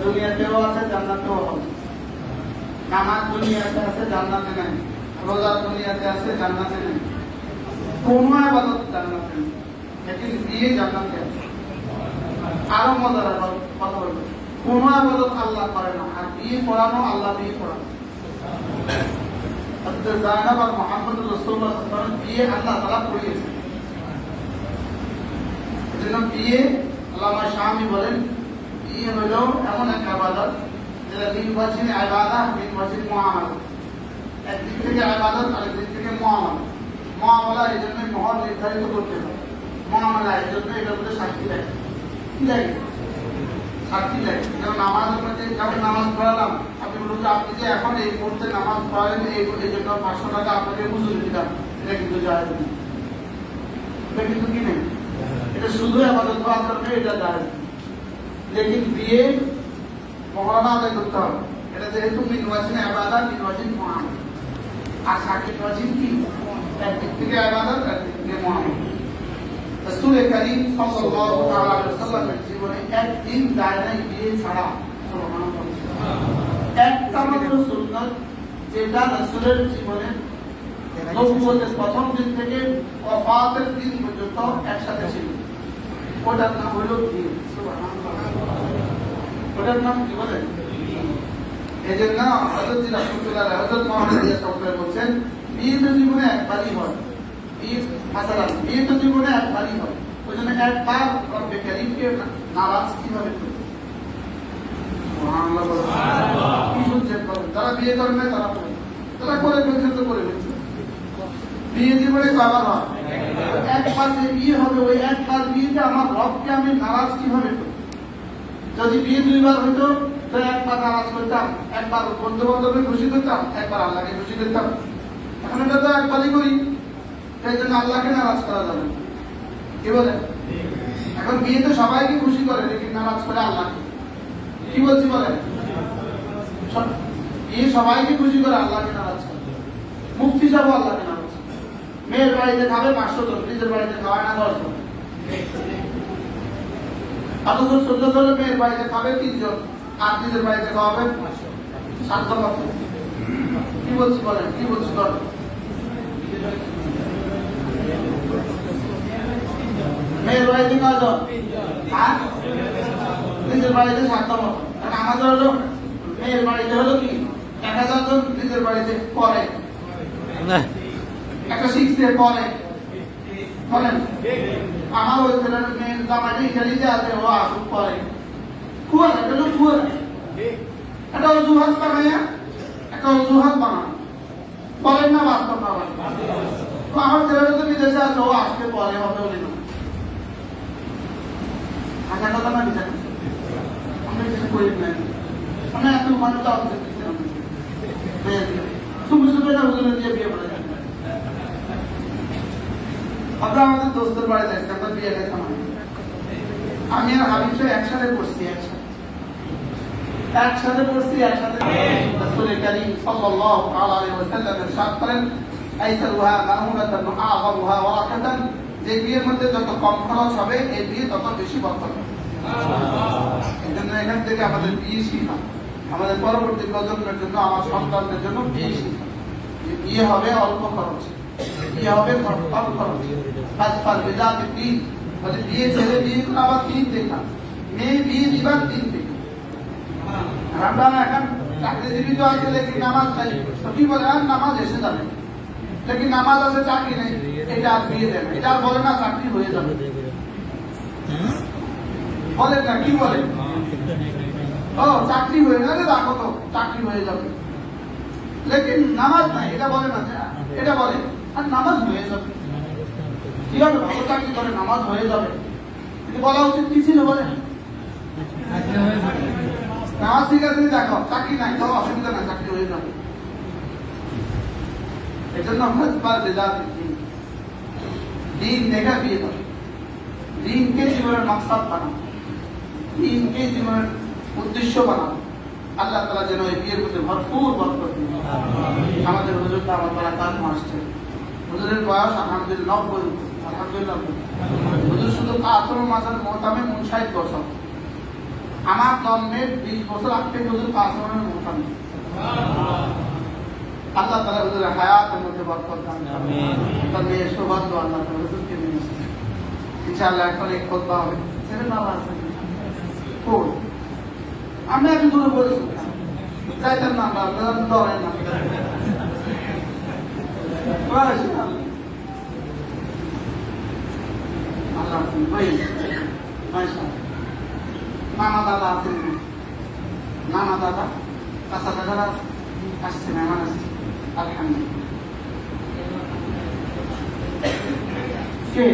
দুনিয়াতেও আছে, জান্নাতেও হবে। নামাজ দুনিয়াতে আছে, জান্নাতে নেই। রোজা দুনিয়াতে আছে, জান্নাতে নেই। কোনো ইবাদত জান্নাতে নেই, লেকিন বিয়ে জান্নাতে আছে। আরো মজার কথা বলবো, কোনো ইবাদত আল্লাহ করে না, আর বিয়ে পড়ানো আল্লাহ বিয়ে পড়ানো। জায়নাব আর মুহাম্মদ রাসূলুল্লাহ সাল্লাল্লাহু আলাইহি ওয়াসাল্লাম বিয়ে আল্লাহ তাআলা পড়িয়েছেন। এজন্য বিয়ে আল্লামা শামী বলেন, বিয়ে হলো এমন এক ইবাদত যেটা দিন ওয়াজিন ইবাদত, দিন ওয়াজিন মুআমালা। একদিক থেকে ইবাদত, আরেক দিক থেকে মুআমালা। মুআমালা এই জন্য মহর নির্ধারিত করতে হয়, মুআমালা এই জন্য এটার মধ্যে সাক্ষী লাগে। কি লাগে? সাক্ষী লাগে। যেমন নামাজ, আপনাকে যেমন নামাজ পড়ালাম, আপনি বলুন যে আপনি যে এখন এই মুহূর্তে নামাজ পড়ালেন, এই জন্য 500 টাকা আপনাকে মজুরি দিলাম, এটা কিন্তু জায়েজ নেই। এটা কিন্তু কি নেই, এটা শুধু ইবাদত করার জন্য এটা জায়েজ। লেকিন বিয়ে মহরানা আদায় করতে হবে, এটা যেহেতু মিন ওয়াজিন ইবাদত, মিন ওয়াজিন মুআমালা। আর সাক্ষী ওয়াজিন কি? একদিক থেকে ইবাদত, একদিক থেকে মুআমালা। রাসূল করিম সাল্লাল্লাহু আলাইহি ওয়াসাল্লামের জীবনে একদিন যায় নাই বিয়ে ছাড়া। সুবহানাল্লাহ। একটা মাত্র সুন্নাত যেটা রাসূলের জীবনে নবুয়তের প্রথম দিন থেকে ওফাতের দিন পর্যন্ত একসাথে ছিল, ওটার নাম হলো বিয়ে। সুবহানাল্লাহ। ওটার নাম কি বলেন? এই জন্য হযরত রাসূলুল্লাহ হযরত মুহাম্মদ সাল্লাল্লাহু বলছেন, বিয়ে তো জীবনে একবারই হয়। বিয়ে তো জীবনে একবারই হয়, ওই জন্য একবার রব্বে কারীমকে নারাজ কিভাবে করবে? কি শুনছেন? যারা বিয়ে করেন না তারা করে ফেলছেন, তো করে ফেলছেন। বিয়ে জীবনে কয়বার হয়? একবার যে বিয়ে হবে, ওই একবার বিয়েতে আমার রবকে আমি নারাজ কিভাবে করব? যদি বিয়ে 2 বার হইতো, তো একবার নারাজ করতাম, একবার বন্ধু বান্ধবকে খুশি করতাম, একবার আল্লাহকে খুশি করতাম। এখন এটা তো একবারই করি, সেই জন্য আল্লাহকে নারাজ করা যাবে। কি বলেন? এখন বিয়ে তো সবাইকে খুশি করে, লেকিন নারাজ করে আল্লাহকে। কি বলছি বলেন? বিয়ে সবাইকে খুশি করে, আল্লাহকে নারাজ করে। মুফতি সাহেব আল্লাহকে নারাজ করে। মেয়ের বাড়িতে খাবে 500 জন, নিজের বাড়িতে খাওয়ায় না 10 জন। অথচ 14 জন মেয়ের বাড়িতে খাবে 3 জন, আর নিজের বাড়িতে খাওয়াবে 7 জন। কি বলছি বলেন? কি বলছি বলেন? মেয়ের বাড়িতে কয়জন? আর নিজের বাড়িতে 7 জন। আমাদের হলো মেয়ের বাড়িতে হলো কি 1000 জন, নিজের বাড়িতে পরে একটা শিখতে পরে। বলেন, আমার ওই ছেলের মেয়ের জামাইটা ইটালিতে আছে, ও আসুক পরে। খুয়া না, এটা হলো খুয়া না। এটা অজুহাত বানাইয়া, একটা অজুহাত বানানো। বলেন না বাস্তব না? তো আমার ছেলেটা তো বিদেশে আছে, ও আসতে পরে হবে বলি না। হাজার কথা না বিচার আমরা কিছু করি না, আমরা এত মানুষ তুমি শুধু এটা হুজুরে দিয়ে বিয়ে করে যান। আমরা আমাদের দোস্তের বাড়ি যাচ্ছি, আমরা বিয়ে দেখতাম। আমি আর হাবিব সাহেব একসাথে পড়ছি, একসাথে পড়ছি, একসাথে। রাসূল করিম সাল্লাল্লাহু আলাইহি ওয়াসাল্লাম ইরশাদ করেন, আইসারুহা মাহমুদাতান আযমুহা ওয়ারাকাতান, যে বিয়ের মধ্যে যত কম খরচ হবে, এই বিয়ে তত বেশি বরকত হবে। এজন্য এখান থেকে আমাদের বিয়ে শিখা, আমাদের পরবর্তী প্রজন্মের জন্য, আমার সন্তানদের জন্য বিয়ে শিখা। বিয়ে হবে অল্প খরচে, বিয়ে হবে কম খরচে। আজকাল বেজাতে দিন, মানে বিয়ে ছেলে বিয়ে করে আবার 3 দেখা, মেয়ে বিয়ে দিবার 3 দেখা। আমরা এখন চাকরিজীবী তো আছে, লেকিন নামাজ নাই, তো কি বলে? আর নামাজ এসে যাবে, লেকিন নামাজ আছে, চাকরি নেই, এটা আর বিয়ে দেবে। এটা আর বলে না চাকরি হয়ে যাবে, বলেন না? কি বলে? ও চাকরি হয়ে যাবে, দেখো তো চাকরি হয়ে যাবে, লেকিন নামাজ নাই, এটা বলে না। এটা বলে আর নামাজ হয়ে যাবে। কি হবে? ভালো চাকরি করে নামাজ হয়ে যাবে, বলা উচিত কি ছিল? বলে নামাজ ঠিক আছে, দেখো চাকরি নাই, তো অসুবিধা নাই, চাকরি হয়ে যাবে। এজন্য দিন দেখা বিয়ে করে, দিনকে জীবনের মাকসাদ বানাও, দিনকে জীবনের উদ্দেশ্য বানাও। আল্লাহ তাআলা যেন এই বিয়ের মধ্যে ভরপুর বরকত দিন। আমাদের হুজুরটা আমার বলা কাজ আসছে, হুজুরের বয়স আলহামদুলিল্লাহ 90। আলহামদুলিল্লাহ হুজুর শুধু আসর মাজার মোহতামে 59 বছর, আমার জন্মের 20 বছর আগ থেকে হুজুর পাঁচ মনের মোটান আল্লাহ তাআলা হুজুরের হায়াতের মধ্যে বরকত দান করুন। আমিন। তার মেয়ের সৌভাগ্য আল্লাহ তাআলা হুজুরকে দিয়েছে। ইনশাআল্লাহ এখন এই খুতবা হবে। ছেলে বাবা আছে কোন আমি একটু দূরে বলেছি চাইতাম না আমরা আপনারা ধরেন না আল্লাহ ভাই মাশাআল্লাহ নানা দাদা আছেন নানা দাদা চাচা দাদারা আসছে মেহমান আসছে আলহামদুলিল্লাহ কে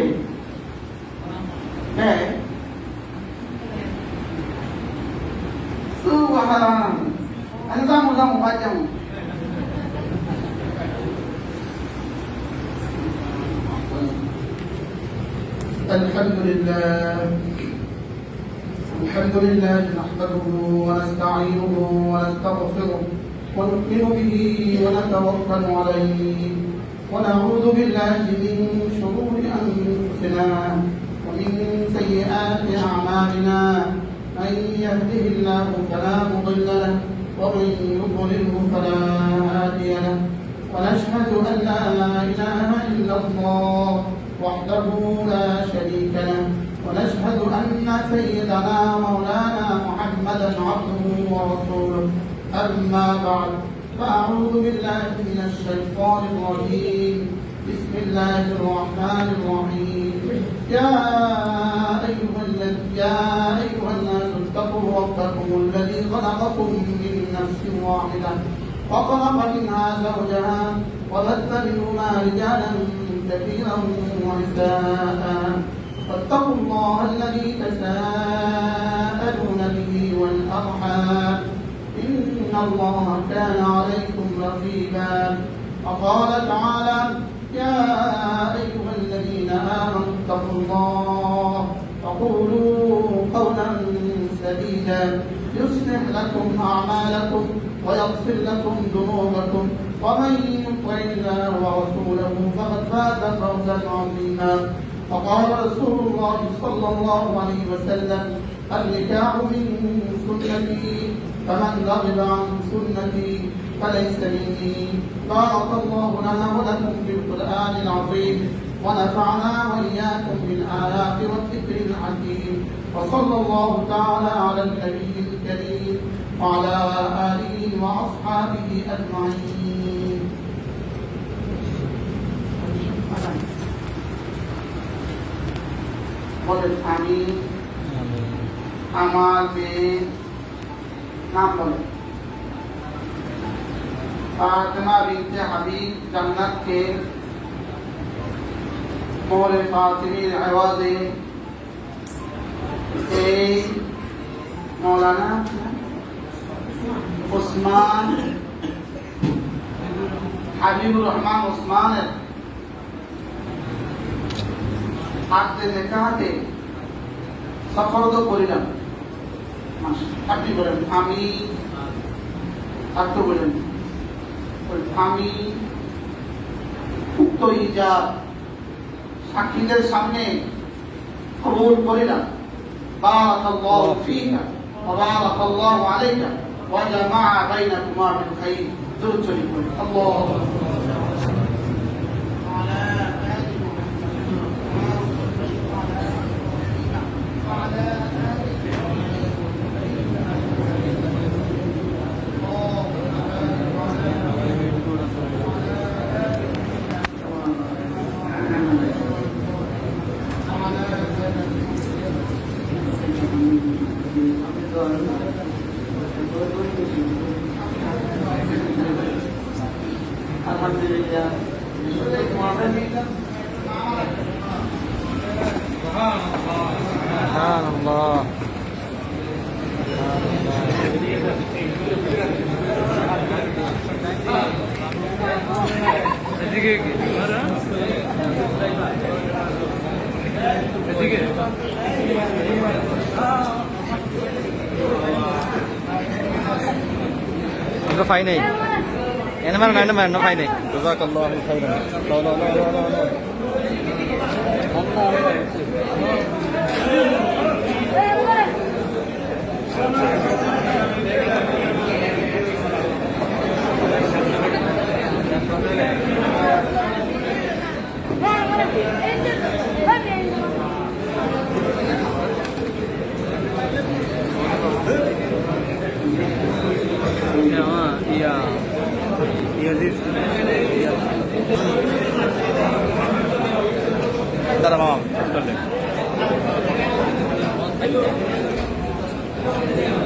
Subhanallah. Ano jamu baca mu. الحمد لله نحمده ونستعينه ونستغفره ونؤمن به ونتوكل عليه ونعوذ بالله من شرور انفسنا ومن سيئات اعمالنا من يهده الله فلا مضل له ومن يضلله فلا هادي له ونشهد ان لا اله الا الله وحده لا شريك له ونشهد ان سيدنا مولانا محمدا عبده ورسوله اما بعد فاعوذ بالله من الشيطان الرجيم بسم الله الرحمن الرحيم يا أيها الناس اتقوا ربكم الذي خلقكم من نفس واحدة وخلق منها زوجها وبث منهما رجالا كثيرا ونساء فاتقوا الله الذي تساءلون به والأرحام إن الله كان عليكم رقيبا وقال تعالى يا أيها الذين آمنوا اتقوا الله وقولوا قولا سديدا يصلح لكم أعمالكم ويغفر لكم ذنوبكم ومن يطع الله ورسوله فقد فاز فوزا عظيما فقال رسول الله صلى الله عليه وسلم النكاح من سنتي فمن رغب عن سنتي فليس مني بارك الله لنا ولكم في القرآن العظيم ونفعنا وإياكم بالآيات والذكر الحكيم وصلى الله تعالى على النبي الكريم وعلى آله وأصحابه أجمعين বলেন আমি আমার মেয়ে নাম বলেন फातिमा बिनते हबीब जन्नत के मौले फातिमी आवाज़े मौलाना उस्मान हबीबुर रहमान उस्मान হাতে নেকাতে সফরদ করিলাম আপনি বলেন আমি বলেন আমি উক্ত ইজাব সাক্ষীদের সামনে কবুল করিলাম বারাকাল্লাহু ফীকা ওয়া বারাকাল্লাহু আলাইকা ওয়া জামাআ বাইনাকুমা বিল খাইর দুরূদ শরীফ পড়ুন আল্লাহু Alhamdulillah. Subhanallah. Nó phai này. Em nó phai này. Jazakallah khairan. No. Allah. এই